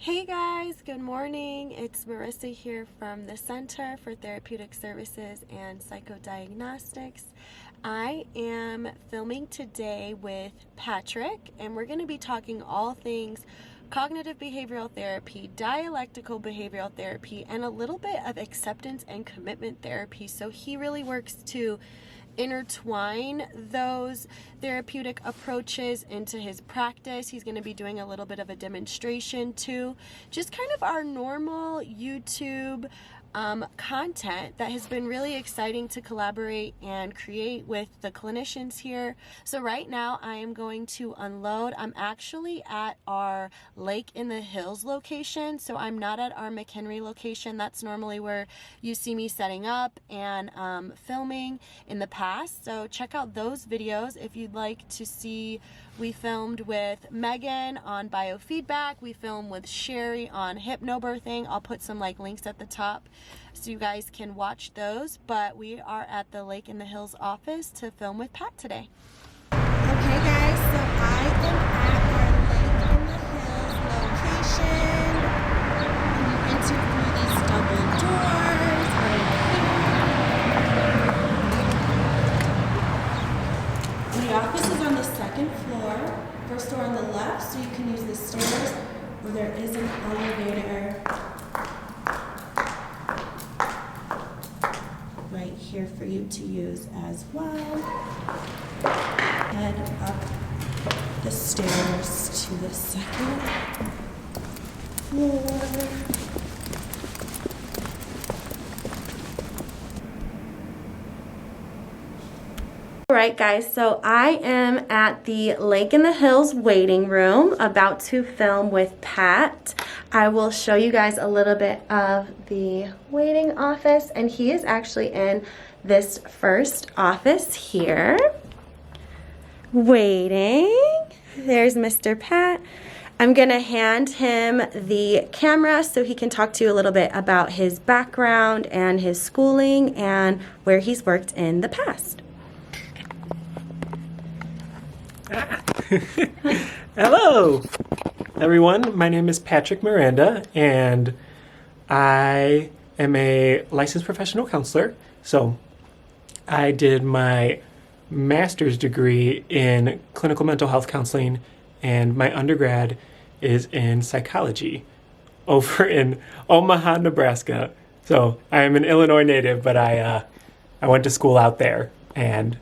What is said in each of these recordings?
Hey guys, good morning. It's Marissa here from the Center for Therapeutic Services and Psychodiagnostics. I am filming today with Patrick, and we're going to be talking all things cognitive behavioral therapy, dialectical behavioral therapy, and a little bit of acceptance and commitment therapy. So he really works to intertwine those therapeutic approaches into his practice. He's going to be doing a little bit of a demonstration too. Just kind of our normal YouTube content that has been really exciting to collaborate and create with the clinicians here. So right now I am going to unload. I'm actually at our Lake in the Hills location, so I'm not at our McHenry location. That's normally where you see me setting up and filming in the past. So check out those videos if you'd like to see. We filmed with Megan on biofeedback. We filmed with Sherry on hypnobirthing. I'll put some links at the top so you guys can watch those. But we are at the Lake in the Hills office to film with Pat today. Okay guys, so I am at our Lake in the Hills location. You enter through these double doors right here. The office is on the second floor, first door on the left, so you can use the stairs, or there is an elevator right here for you to use as well. Head up the stairs to the second floor. Alright guys, so I am at the Lake in the Hills waiting room about to film with Pat. I will show you guys a little bit of the waiting office, and he is actually in this first office here. Waiting. There's Mr. Pat. I'm going to hand him the camera so he can talk to you a little bit about his background and his schooling and where he's worked in the past. Hello, everyone. My name is Patrick Miranda, and I am a licensed professional counselor. So I did my master's degree in clinical mental health counseling, and my undergrad is in psychology over in Omaha, Nebraska. So I am an Illinois native, but I went to school out there, and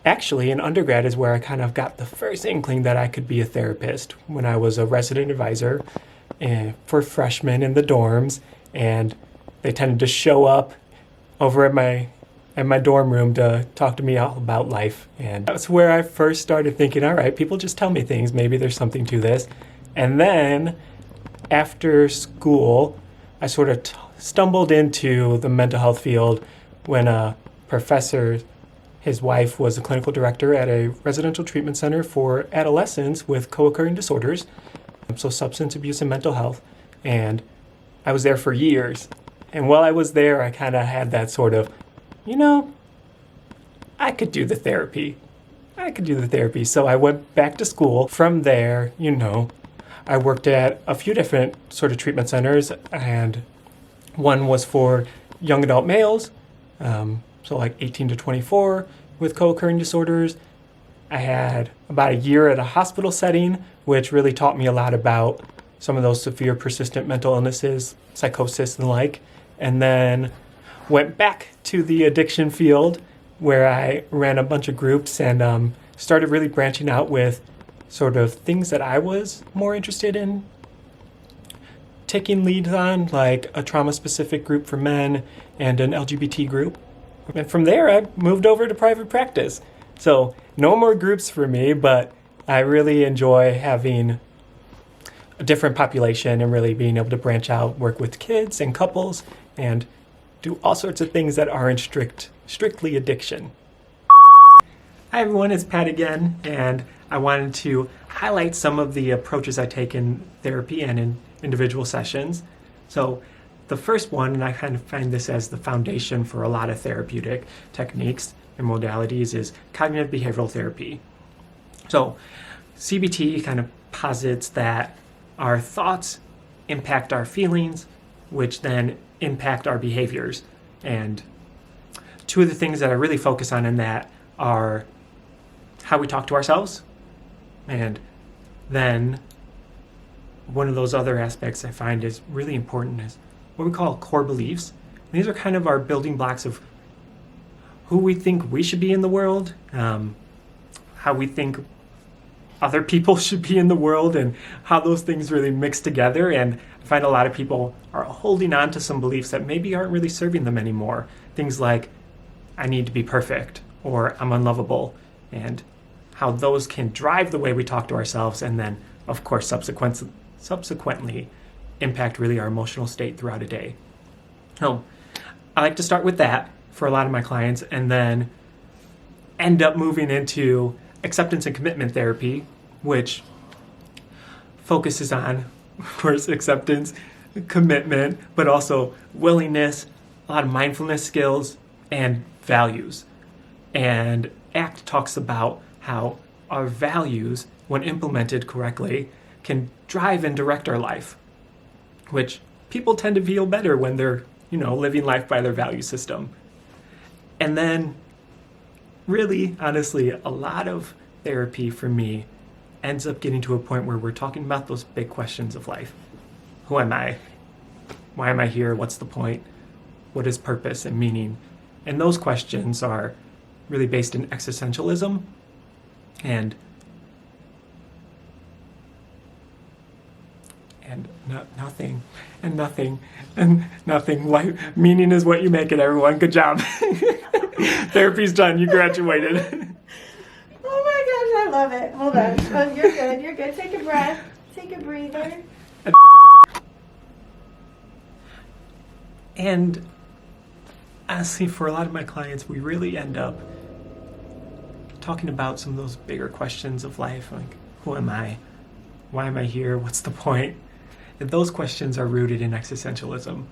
actually, in undergrad is where I kind of got the first inkling that I could be a therapist, when I was a resident advisor for freshmen in the dorms, and they tended to show up over at my dorm room to talk to me all about life. And that's where I first started thinking, all right, people just tell me things, maybe there's something to this. And then after school, I sort of stumbled into the mental health field when a professor, his wife was a clinical director at a residential treatment center for adolescents with co-occurring disorders, so substance abuse and mental health, and I was there for years. And while I was there, I kind of had that sort of, I could do the therapy. So I went back to school. From there, I worked at a few different sort of treatment centers, and one was for young adult males, so 18 to 24 with co-occurring disorders. I had about a year at a hospital setting, which really taught me a lot about some of those severe persistent mental illnesses, psychosis and like. And then went back to the addiction field, where I ran a bunch of groups and started really branching out with sort of things that I was more interested in taking leads on, like a trauma-specific group for men and an LGBT group. And from there, I moved over to private practice. So no more groups for me, but I really enjoy having a different population and really being able to branch out, work with kids and couples, and do all sorts of things that aren't strictly addiction. Hi everyone, it's Pat again, and I wanted to highlight some of the approaches I take in therapy and in individual sessions. So the first one, and I kind of find this as the foundation for a lot of therapeutic techniques and modalities, is cognitive behavioral therapy. So CBT kind of posits that our thoughts impact our feelings, which then impact our behaviors. And two of the things that I really focus on in that are how we talk to ourselves, and then one of those other aspects I find is really important is what we call core beliefs. And these are kind of our building blocks of who we think we should be in the world, how we think other people should be in the world, and how those things really mix together. And I find a lot of people are holding on to some beliefs that maybe aren't really serving them anymore. Things like, I need to be perfect, or I'm unlovable, and how those can drive the way we talk to ourselves, and then, of course, subsequently impact really our emotional state throughout a day. So I like to start with that for a lot of my clients, and then end up moving into acceptance and commitment therapy, which focuses on, of course, acceptance, commitment, but also willingness, a lot of mindfulness skills, and values. And ACT talks about how our values, when implemented correctly, can drive and direct our life, which people tend to feel better when they're, living life by their value system. And then, really, honestly, a lot of therapy for me ends up getting to a point where we're talking about those big questions of life. Who am I? Why am I here? What's the point? What is purpose and meaning? And those questions are really based in existentialism and nothing. Life, meaning is what you make it, everyone. Good job. Therapy's done. You graduated. Oh my gosh, I love it. Hold on. Oh, you're good. Take a breath. Take a breather. And honestly, for a lot of my clients, we really end up talking about some of those bigger questions of life, like, who am I? Why am I here? What's the point? And those questions are rooted in existentialism.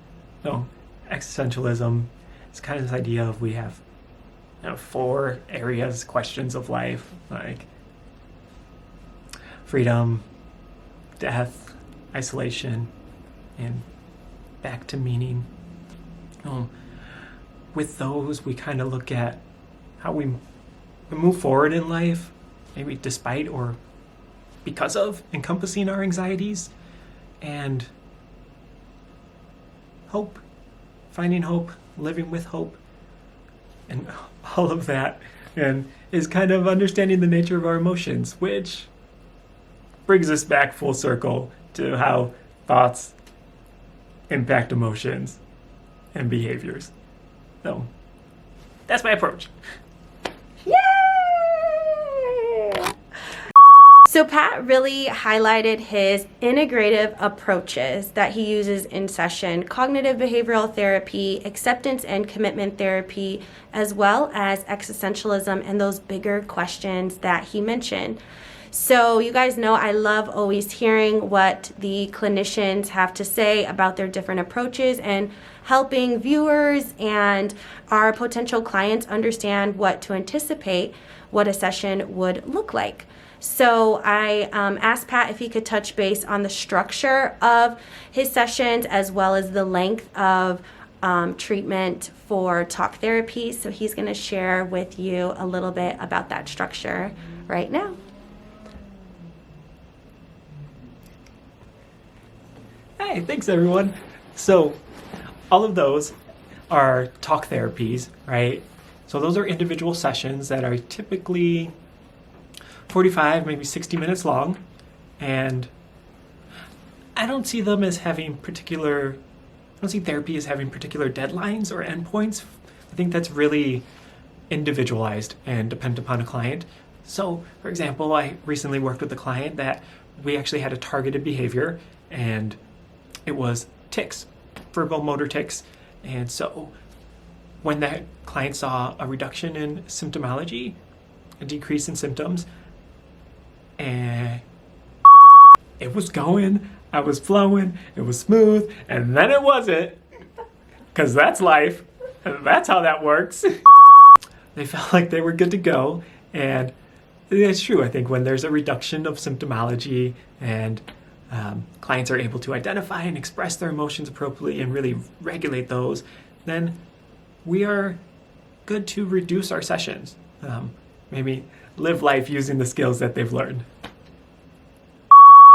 No, existentialism is kind of this idea of we have 4 areas, questions of life, like freedom, death, isolation, and back to meaning. With those, we kind of look at how we move forward in life, maybe despite or because of encompassing our anxieties, and hope, finding hope, living with hope, and all of that, and is kind of understanding the nature of our emotions, which brings us back full circle to how thoughts impact emotions and behaviors. So that's my approach. Yay! So Pat really highlighted his integrative approaches that he uses in session: cognitive behavioral therapy, acceptance and commitment therapy, as well as existentialism and those bigger questions that he mentioned. So you guys know I love always hearing what the clinicians have to say about their different approaches and helping viewers and our potential clients understand what to anticipate, what a session would look like. So I asked Pat if he could touch base on the structure of his sessions as well as the length of treatment for talk therapy. So he's going to share with you a little bit about that structure right now. Hey, thanks everyone. So all of those are talk therapies, right? So those are individual sessions that are typically 45, maybe 60 minutes long. And I don't see them as having I don't see therapy as having particular deadlines or endpoints. I think that's really individualized and dependent upon a client. So, for example, I recently worked with a client that we actually had a targeted behavior, and it was tics, verbal motor tics. And so when that client saw a reduction in symptomology, a decrease in symptoms, and it was going, I was flowing, it was smooth, and then it wasn't, because that's life, and that's how that works. They felt like they were good to go, and it's true. I think when there's a reduction of symptomology and clients are able to identify and express their emotions appropriately and really regulate those, then we are good to reduce our sessions. Maybe live life using the skills that they've learned.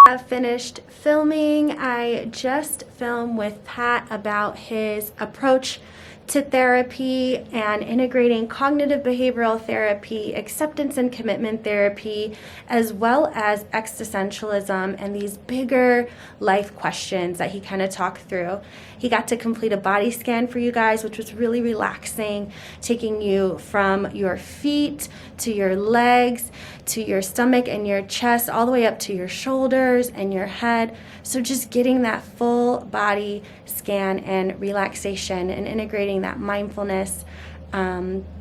I've finished filming. I just filmed with Pat about his approach to therapy and integrating cognitive behavioral therapy, acceptance and commitment therapy, as well as existentialism and these bigger life questions that he kind of talked through. He got to complete a body scan for you guys, which was really relaxing, taking you from your feet to your legs to your stomach and your chest, all the way up to your shoulders and your head. So just getting that full body scan and relaxation and integrating that mindfulness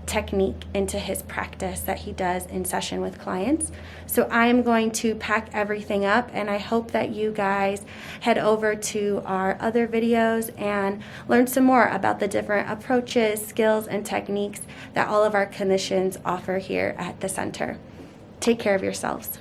technique into his practice that he does in session with clients. So I am going to pack everything up, and I hope that you guys head over to our other videos and learn some more about the different approaches, skills, and techniques that all of our clinicians offer here at the center. Take care of yourselves.